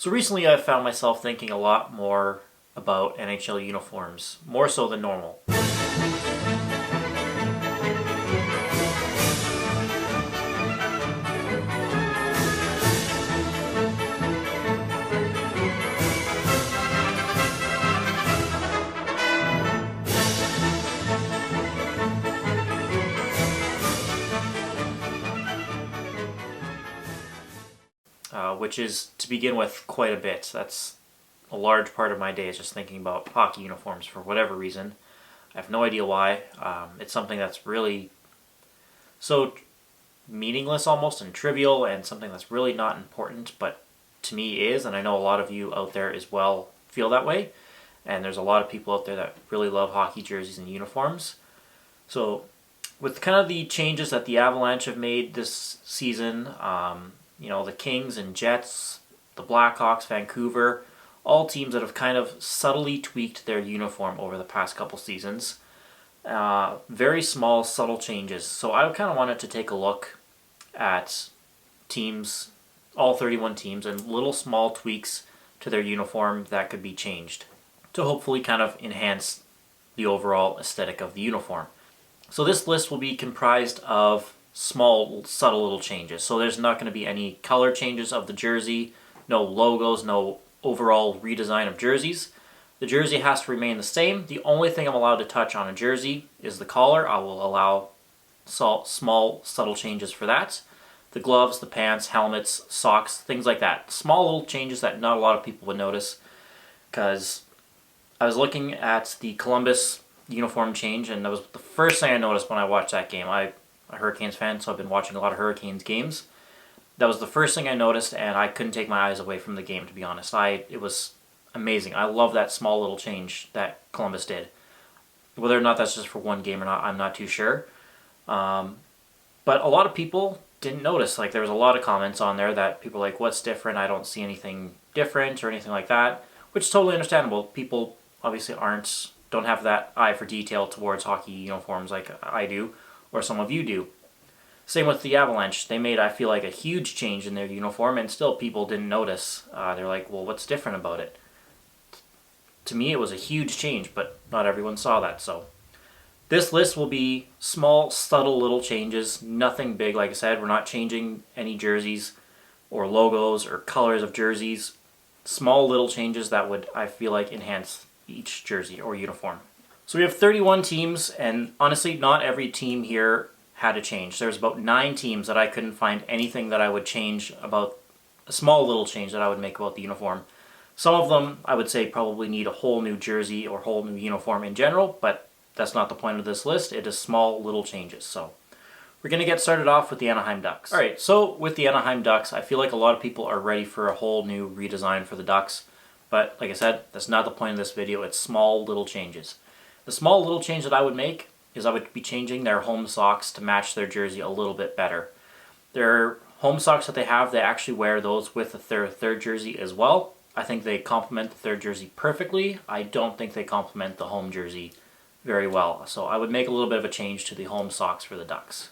So recently I've found myself thinking a lot more about NHL uniforms, more so than normal. Which is, to begin with, quite a bit. That's a large part of my day is just thinking about hockey uniforms for whatever reason. I have no idea why. It's something that's really so meaningless almost and trivial and something that's really not important, but to me is, and I know a lot of you out there as well feel that way. And there's a lot of people out there that really love hockey jerseys and uniforms. So with kind of the changes that the Avalanche have made this season, the Kings and Jets, the Blackhawks, Vancouver, all teams that have kind of subtly tweaked their uniform over the past couple seasons. Very small, subtle changes. So I kind of wanted to take a look at teams, all 31 teams, and little small tweaks to their uniform that could be changed to hopefully kind of enhance the overall aesthetic of the uniform. So this list will be comprised of small, subtle little changes. So there's not going to be any color changes of the jersey, no logos, no overall redesign of jerseys. The jersey has to remain the same. The only thing I'm allowed to touch on a jersey is the collar. I will allow small, subtle changes for that. The gloves, the pants, helmets, socks, things like that. Small little changes that not a lot of people would notice, because I was looking at the Columbus uniform change, and that was the first thing I noticed when I watched that game. I'm a Hurricanes fan, so I've been watching a lot of Hurricanes games. That was the first thing I noticed, and I couldn't take my eyes away from the game, to be honest. It was amazing. I love that small little change that Columbus did. Whether or not that's just for one game or not, I'm not too sure. But a lot of people didn't notice. Like, there was a lot of comments on there that people were like, what's different? I don't see anything different or anything like that, which is totally understandable. People obviously don't have that eye for detail towards hockey uniforms like I do, or some of you do. Same with the Avalanche. They made, I feel like, a huge change in their uniform, and still people didn't notice. They're like, well, what's different about it? To me, it was a huge change, but not everyone saw that. So this list will be small, subtle little changes. Nothing big, like I said. We're not changing any jerseys or logos or colors of jerseys. Small little changes that would, I feel like, enhance each jersey or uniform. So we have 31 teams, and honestly, not every team here had a change. There's about 9 teams that I couldn't find anything that I would change about, a small little change that I would make about the uniform. Some of them, I would say, probably need a whole new jersey or whole new uniform in general, but that's not the point of this list. It is small little changes. So we're going to get started off with the Anaheim Ducks. All right, so with the Anaheim Ducks, I feel like a lot of people are ready for a whole new redesign for the Ducks. But like I said, that's not the point of this video. It's small little changes. The small little change that I would make is I would be changing their home socks to match their jersey a little bit better. Their home socks that they have, they actually wear those with their third jersey as well. I think they complement the third jersey perfectly. I don't think they complement the home jersey very well. So I would make a little bit of a change to the home socks for the Ducks.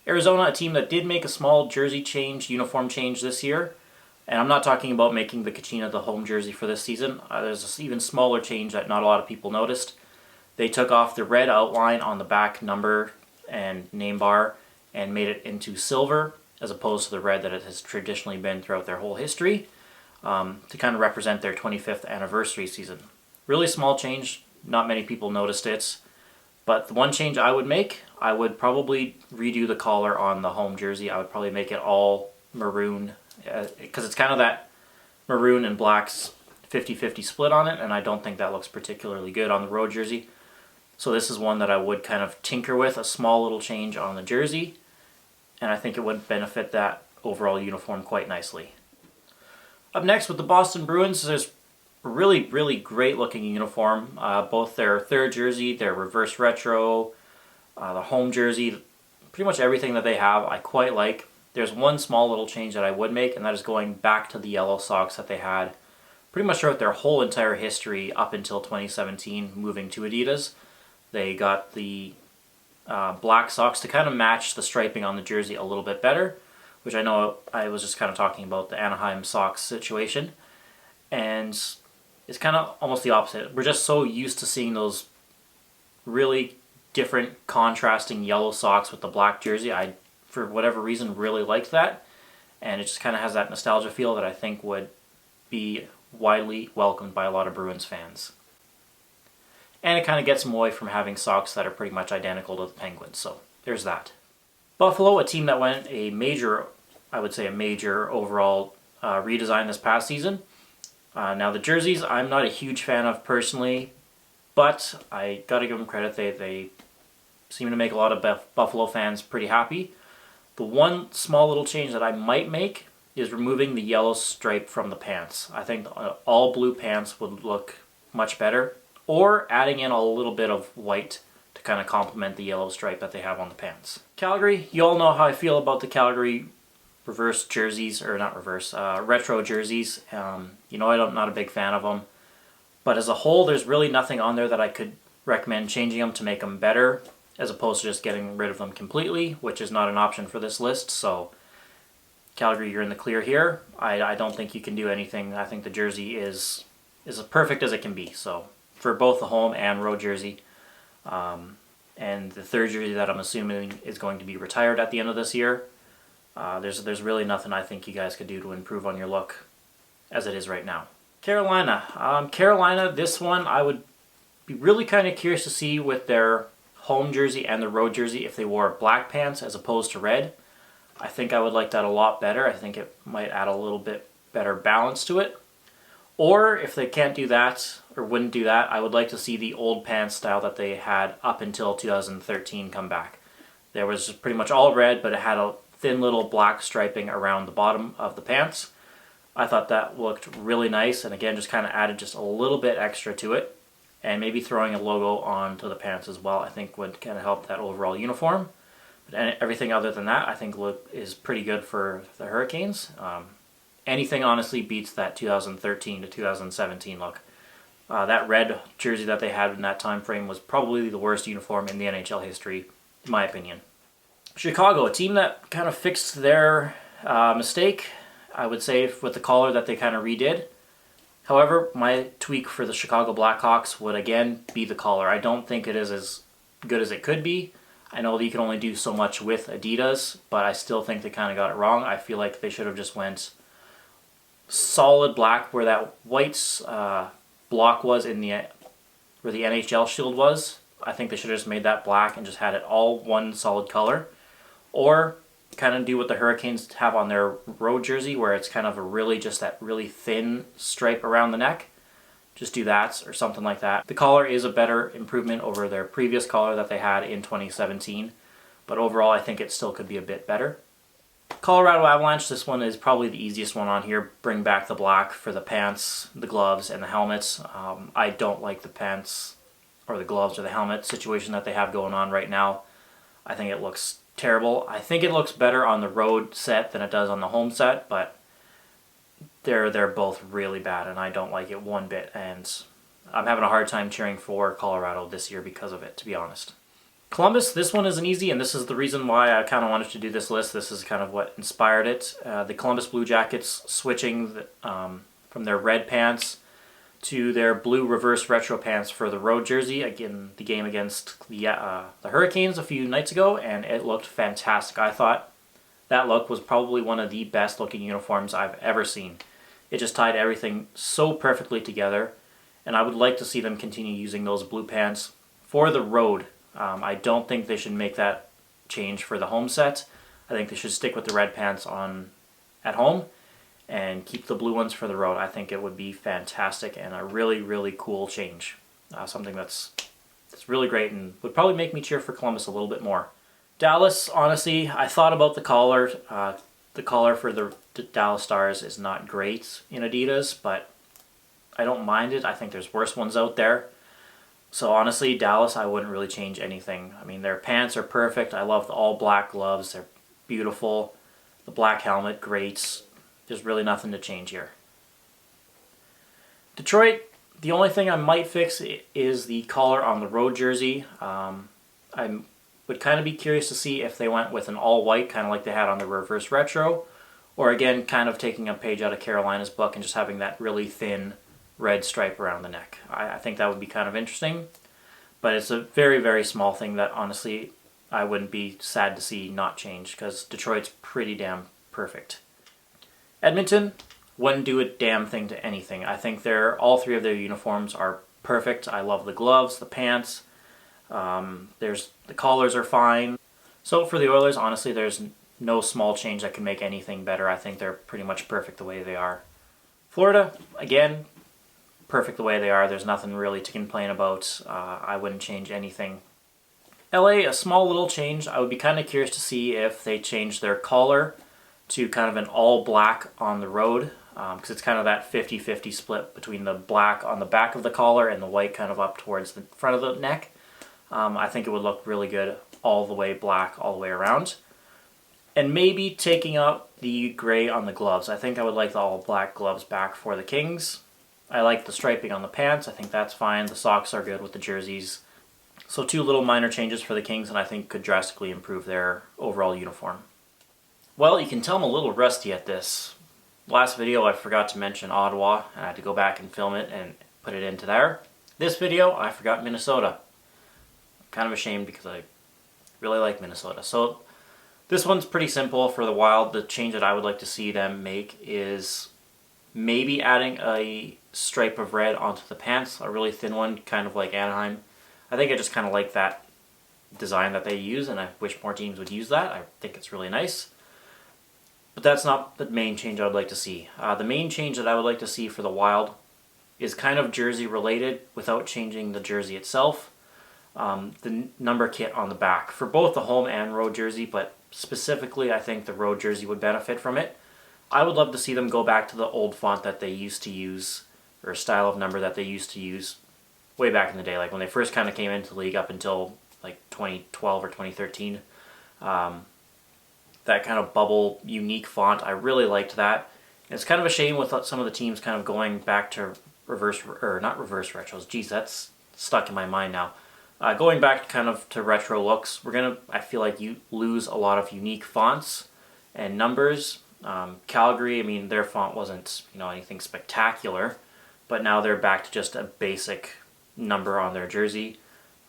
Arizona, a team that did make a small jersey change, uniform change this year. And I'm not talking about making the Kachina the home jersey for this season. There's an even smaller change that not a lot of people noticed. They took off the red outline on the back number and name bar and made it into silver, as opposed to the red that it has traditionally been throughout their whole history, to kind of represent their 25th anniversary season. Really small change. Not many people noticed it. But the one change I would make, I would probably redo the collar on the home jersey. I would probably make it all maroon, because it's kind of that maroon and black's 50-50 split on it, and I don't think that looks particularly good on the road jersey. So this is one that I would kind of tinker with, a small little change on the jersey, and I think it would benefit that overall uniform quite nicely. Up next with the Boston Bruins, there's a really, really great looking uniform. Both their third jersey, their reverse retro, the home jersey, pretty much everything that they have I quite like. There's one small little change that I would make, and that is going back to the yellow socks that they had pretty much throughout their whole entire history up until 2017, moving to Adidas. They got the black socks to kind of match the striping on the jersey a little bit better, which I know I was just kind of talking about the Anaheim Sox situation. And it's kind of almost the opposite. We're just so used to seeing those really different contrasting yellow socks with the black jersey. I, for whatever reason, really liked that. And it just kind of has that nostalgia feel that I think would be widely welcomed by a lot of Bruins fans. And it kind of gets them away from having socks that are pretty much identical to the Penguins. So there's that. Buffalo, a team that went a major, I would say a major overall redesign this past season. Now the jerseys, I'm not a huge fan of personally, but I gotta give them credit. They seem to make a lot of Buffalo fans pretty happy. The one small little change that I might make is removing the yellow stripe from the pants. I think all blue pants would look much better, or adding in a little bit of white to kind of complement the yellow stripe that they have on the pants. Calgary, you all know how I feel about the Calgary reverse jerseys, or not reverse, retro jerseys. You know I'm not a big fan of them. But as a whole, there's really nothing on there that I could recommend changing them to make them better, as opposed to just getting rid of them completely, which is not an option for this list. So Calgary, you're in the clear here. I don't think you can do anything. I think the jersey is as perfect as it can be. So for both the home and road jersey. And the third jersey that I'm assuming is going to be retired at the end of this year. There's really nothing I think you guys could do to improve on your look as it is right now. Carolina. Carolina, this one I would be really kind of curious to see with their home jersey and the road jersey if they wore black pants as opposed to red. I think I would like that a lot better. I think it might add a little bit better balance to it. Or if they can't do that, or wouldn't do that, I would like to see the old pants style that they had up until 2013 come back. There was pretty much all red, but it had a thin little black striping around the bottom of the pants. I thought that looked really nice, and again, just kind of added just a little bit extra to it. And maybe throwing a logo onto the pants as well, I think would kind of help that overall uniform. But everything other than that, I think is pretty good for the Hurricanes. Anything honestly beats that 2013 to 2017 look. That red jersey that they had in that time frame was probably the worst uniform in the NHL history, in my opinion. Chicago, a team that kind of fixed their mistake, I would say, with the collar that they kind of redid. However, my tweak for the Chicago Blackhawks would again be the collar. I don't think it is as good as it could be. I know that you can only do so much with Adidas, but I still think they kind of got it wrong. I feel like they should have just went solid black where that white block was in the where the NHL shield was. I think they should have just made that black and just had it all one solid color. Or kind of do what the Hurricanes have on their road jersey, where it's kind of just that really thin stripe around the neck. Just do that or something like that. The collar is a better improvement over their previous collar that they had in 2017, but overall I think it still could be a bit better. Colorado Avalanche, this one is probably the easiest one on here. Bring back the black for the pants, the gloves, and the helmets. I don't like the pants or the gloves or the helmet situation that they have going on right now. I think it looks terrible. I think it looks better on the road set than it does on the home set, but they're both really bad, and I don't like it one bit. And I'm having a hard time cheering for Colorado this year because of it, to be honest. Columbus, this one isn't easy, and this is the reason why I kind of wanted to do this list. This is kind of what inspired it. The Columbus Blue Jackets switching from their red pants to their blue reverse retro pants for the road jersey. Again, the game against the Hurricanes a few nights ago, and it looked fantastic. I thought that look was probably one of the best looking uniforms I've ever seen. It just tied everything so perfectly together, and I would like to see them continue using those blue pants for the road. I don't think they should make that change for the home set. I think they should stick with the red pants at home and keep the blue ones for the road. I think it would be fantastic and a really, really cool change. Something that's really great and would probably make me cheer for Columbus a little bit more. Dallas, honestly, I thought about the collar. The collar for the Dallas Stars is not great in Adidas, but I don't mind it. I think there's worse ones out there. So honestly, Dallas, I wouldn't really change anything. I mean, their pants are perfect. I love the all black gloves. They're beautiful. The black helmet, great. There's really nothing to change here. Detroit, the only thing I might fix is the collar on the road jersey. I'm Would kind of be curious to see if they went with an all-white, kind of like they had on the reverse retro, or again, kind of taking a page out of Carolina's book and just having that really thin red stripe around the neck. I think that would be kind of interesting, but it's a very, very small thing that honestly I wouldn't be sad to see not change, because Detroit's pretty damn perfect. Edmonton wouldn't do a damn thing to anything. I think all three of their uniforms are perfect. I love the gloves, the pants. The collars are fine. So for the Oilers, honestly, there's no small change that can make anything better. I think they're pretty much perfect the way they are. Florida, again, perfect the way they are. There's nothing really to complain about. I wouldn't change anything. LA, a small little change. I would be kind of curious to see if they change their collar to kind of an all black on the road, because it's kind of that 50-50 split between the black on the back of the collar and the white kind of up towards the front of the neck. I think it would look really good all the way black all the way around. And maybe taking up the gray on the gloves. I think I would like the all black gloves back for the Kings. I like the striping on the pants. I think that's fine. The socks are good with the jerseys. So 2 little minor changes for the Kings, and I think could drastically improve their overall uniform. Well, you can tell I'm a little rusty at this. Last video I forgot to mention Ottawa, and I had to go back and film it and put it into there. This video I forgot Minnesota. Kind of ashamed because I really like Minnesota. So this one's pretty simple for the Wild. The change that I would like to see them make is maybe adding a stripe of red onto the pants, a really thin one, kind of like Anaheim. I think I just kind of like that design that they use, and I wish more teams would use that. I think it's really nice. But that's not the main change I would like to see. The main change that I would like to see for the Wild is kind of jersey related without changing the jersey itself. The number kit on the back for both the home and road jersey, but specifically I think the road jersey would benefit from it. I would love to see them go back to the old font that they used to use, or style of number that they used to use way back in the day, like when they first kind of came into the league up until like 2012 or 2013. That kind of bubble unique font, I really liked that. And it's kind of a shame with some of the teams kind of going back to not reverse retros. Geez, that's stuck in my mind now. Going back kind of to retro looks, I feel like you lose a lot of unique fonts and numbers. Calgary, I mean, their font wasn't, anything spectacular, but now they're back to just a basic number on their jersey.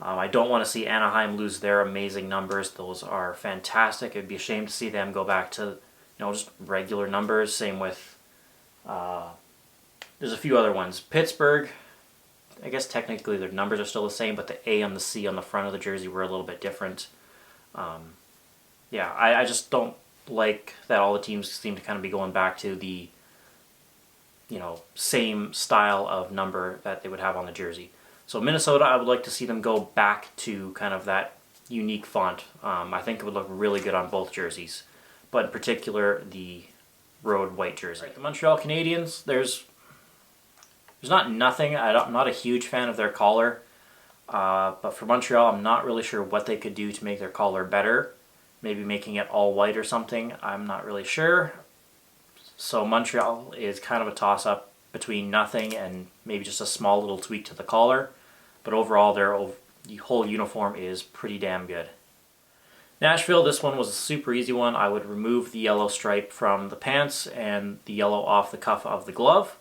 I don't want to see Anaheim lose their amazing numbers. Those are fantastic. It'd be a shame to see them go back to, just regular numbers. Same with, there's a few other ones. Pittsburgh, I guess technically their numbers are still the same, but the A and the C on the front of the jersey were a little bit different. I just don't like that all the teams seem to kind of be going back to the, same style of number that they would have on the jersey. So Minnesota, I would like to see them go back to kind of that unique font. I think it would look really good on both jerseys, but in particular the road white jersey. The Montreal Canadiens, there's not nothing. I'm not a huge fan of their collar, but for Montreal, I'm not really sure what they could do to make their collar better. Maybe making it all white or something. I'm not really sure. So Montreal is kind of a toss-up between nothing and maybe just a small little tweak to the collar. But overall, the whole uniform is pretty damn good. Nashville, this one was a super easy one. I would remove the yellow stripe from the pants and the yellow off the cuff of the glove.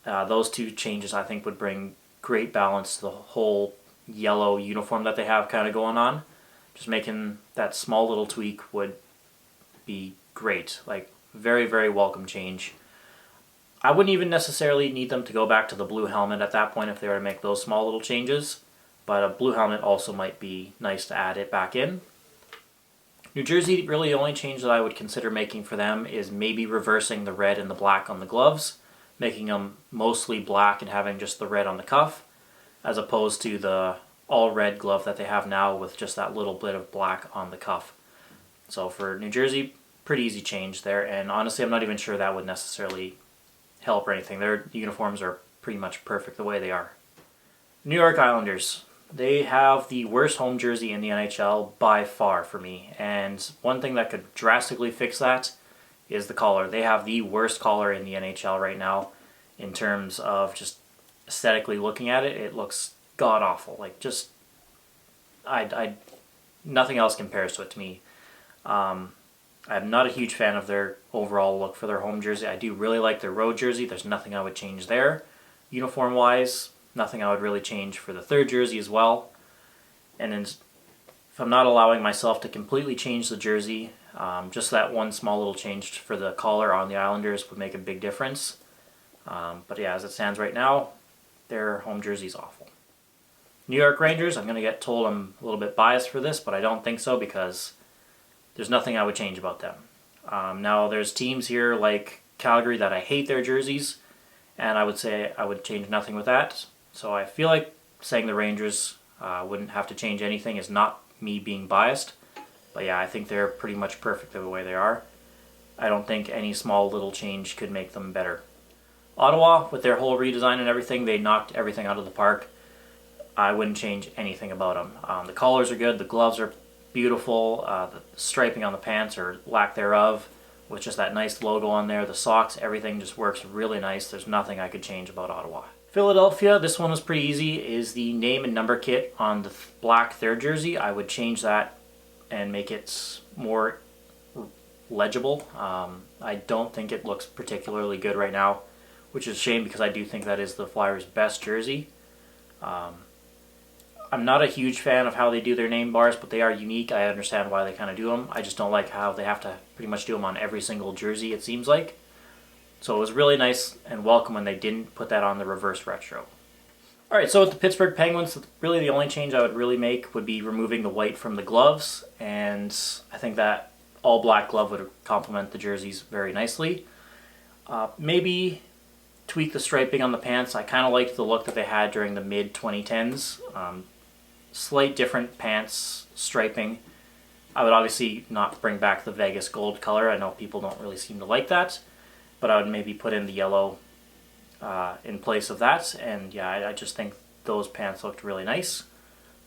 Those 2 changes I think would bring great balance to the whole yellow uniform that they have kind of going on. Just making that small little tweak would be great. Like, very, very welcome change. I wouldn't even necessarily need them to go back to the blue helmet at that point if they were to make those small little changes. But a blue helmet also might be nice to add it back in. New Jersey, really the only change that I would consider making for them is maybe reversing the red and the black on the gloves, making them mostly black and having just the red on the cuff, as opposed to the all red glove that they have now with just that little bit of black on the cuff. So for New Jersey, pretty easy change there, and honestly I'm not even sure that would necessarily help or anything. Their uniforms are pretty much perfect the way they are. New York Islanders, they have the worst home jersey in the NHL by far for me, and one thing that could drastically fix that is the collar. They have the worst collar in the NHL right now in terms of just aesthetically looking at it. It looks god-awful. Like, just, I nothing else compares to it to me. I'm not a huge fan of their overall look for their home jersey. I do really like their road jersey. There's nothing I would change there. Uniform-wise, nothing I would really change for the third jersey as well. And if I'm not allowing myself to completely change the jersey, just that one small little change for the collar on the Islanders would make a big difference. But yeah, as it stands right now, their home jersey's awful. New York Rangers, I'm going to get told I'm a little bit biased for this, but I don't think so because there's nothing I would change about them. Now, there's teams here like Calgary that I hate their jerseys, and I would say I would change nothing with that. So I feel like saying the Rangers wouldn't have to change anything is not me being biased. But yeah, I think they're pretty much perfect the way they are. I don't think any small little change could make them better. Ottawa, with their whole redesign and everything, they knocked everything out of the park. I wouldn't change anything about them. The collars are good, the gloves are beautiful, the striping on the pants or lack thereof, with just that nice logo on there, the socks, everything just works really nice. There's nothing I could change about Ottawa. Philadelphia, this one was pretty easy, is the name and number kit on the black third jersey. I would change that and make it more legible. I don't think it looks particularly good right now, which is a shame because I do think that is the Flyers' best jersey. I'm not a huge fan of how they do their name bars, but they are unique. I understand why they kind of do them. I just don't like how they have to pretty much do them on every single jersey, it seems like. So it was really nice and welcome when they didn't put that on the reverse retro. Alright, so with the Pittsburgh Penguins, really the only change I would really make would be removing the white from the gloves, and I think that all black glove would complement the jerseys very nicely. Maybe tweak the striping on the pants. I kind of liked the look that they had during the mid-2010s. Slight different pants striping. I would obviously not bring back the Vegas gold color. I know people don't really seem to like that, but I would maybe put in the yellow in place of that. And yeah, I just think those pants looked really nice.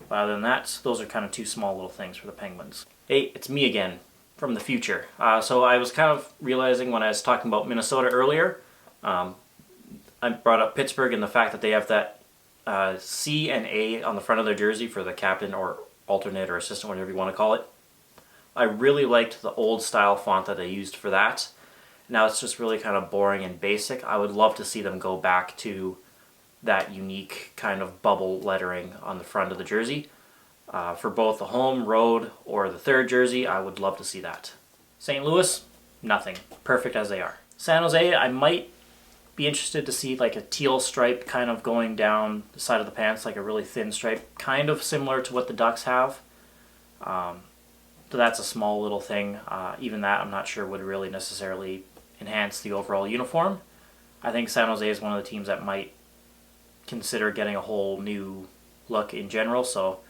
But other than that, those are kind of two small little things for the Penguins. Hey, it's me again from the future. So I was kind of realizing when I was talking about Minnesota earlier, I brought up Pittsburgh and the fact that they have that C and A on the front of their jersey for the captain or alternate or assistant, whatever you want to call it. I really liked the old style font that they used for that. Now it's just really kind of boring and basic. I would love to see them go back to that unique kind of bubble lettering on the front of the jersey. For both the home, road, or the third jersey, I would love to see that. St. Louis, nothing. Perfect as they are. San Jose, I might be interested to see like a teal stripe kind of going down the side of the pants, like a really thin stripe, kind of similar to what the Ducks have. So that's a small little thing. Even that I'm not sure would really necessarily enhance the overall uniform. I think San Jose is one of the teams that might consider getting a whole new look in general. So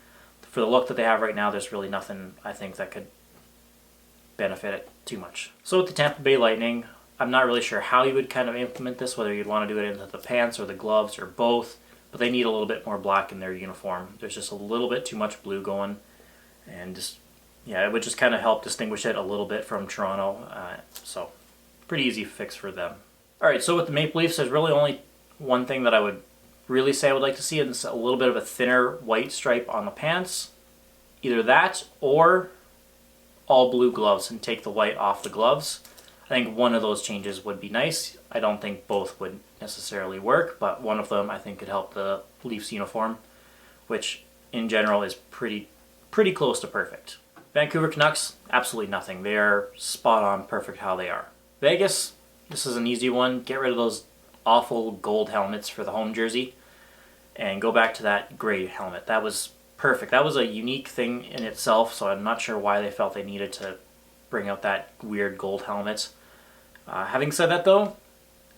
for the look that they have right now, there's really nothing I think that could benefit it too much. So with the Tampa Bay Lightning, I'm not really sure how you would kind of implement this, whether you'd want to do it into the pants or the gloves or both, but they need a little bit more black in their uniform. There's just a little bit too much blue going, and just, yeah, it would just kind of help distinguish it a little bit from Toronto, so pretty easy fix for them. Alright, so with the Maple Leafs, there's really only one thing that I would really say I would like to see, and it's a little bit of a thinner white stripe on the pants. Either that or all blue gloves and take the white off the gloves. I think one of those changes would be nice. I don't think both would necessarily work, but one of them I think could help the Leafs uniform, which in general is pretty close to perfect. Vancouver Canucks, absolutely nothing. They are spot on perfect how they are. Vegas, this is an easy one. Get rid of those awful gold helmets for the home jersey and go back to that gray helmet. That was perfect. That was a unique thing in itself, so I'm not sure why they felt they needed to bring out that weird gold helmet. Having said that though,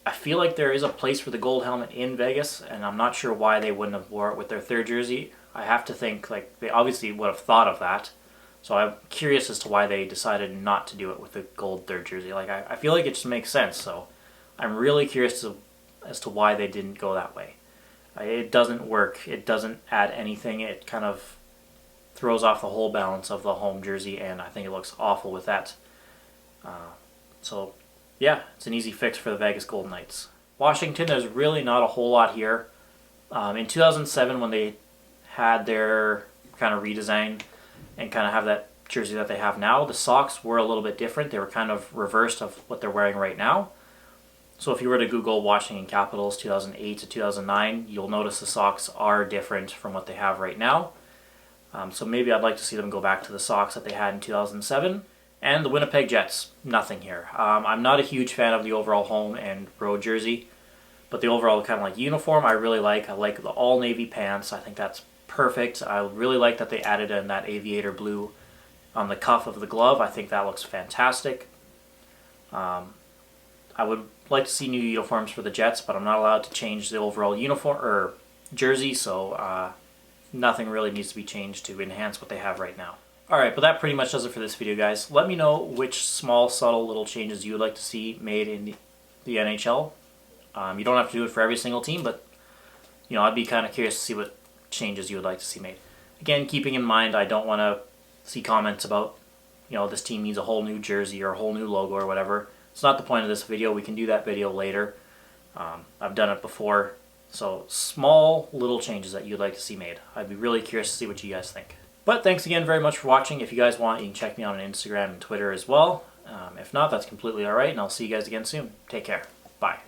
I feel like there is a place for the gold helmet in Vegas, and I'm not sure why they wouldn't have wore it with their third jersey. I have to think like they obviously would have thought of that, so I'm curious as to why they decided not to do it with the gold third jersey. Like I feel like it just makes sense, so I'm really curious as to why they didn't go that way. It doesn't work. It doesn't add anything. It kind of throws off the whole balance of the home jersey, and I think it looks awful with that. So yeah, it's an easy fix for the Vegas Golden Knights. Washington, there's really not a whole lot here. In 2007, when they had their kind of redesign, and kind of have that jersey that they have now. The socks were a little bit different. They were kind of reversed of what they're wearing right now. So if you were to Google Washington Capitals 2008 to 2009, you'll notice the socks are different from what they have right now. So maybe I'd like to see them go back to the socks that they had in 2007. And the Winnipeg Jets, nothing here. I'm not a huge fan of the overall home and road jersey, but the overall kind of like uniform I really like. I like the all navy pants. I think that's perfect. I really like that they added in that aviator blue on the cuff of the glove. I think that looks fantastic. I would like to see new uniforms for the Jets, but I'm not allowed to change the overall uniform or jersey, so nothing really needs to be changed to enhance what they have right now. Alright, but that pretty much does it for this video, guys. Let me know which small, subtle little changes you would like to see made in the NHL. You don't have to do it for every single team, but I'd be kind of curious to see what changes you would like to see made. Again, keeping in mind, I don't want to see comments about, this team needs a whole new jersey or a whole new logo or whatever. It's not the point of this video. We can do that video later. I've done it before. So small little changes that you'd like to see made. I'd be really curious to see what you guys think. But thanks again very much for watching. If you guys want, you can check me out on Instagram and Twitter as well. If not, that's completely alright, and I'll see you guys again soon. Take care. Bye.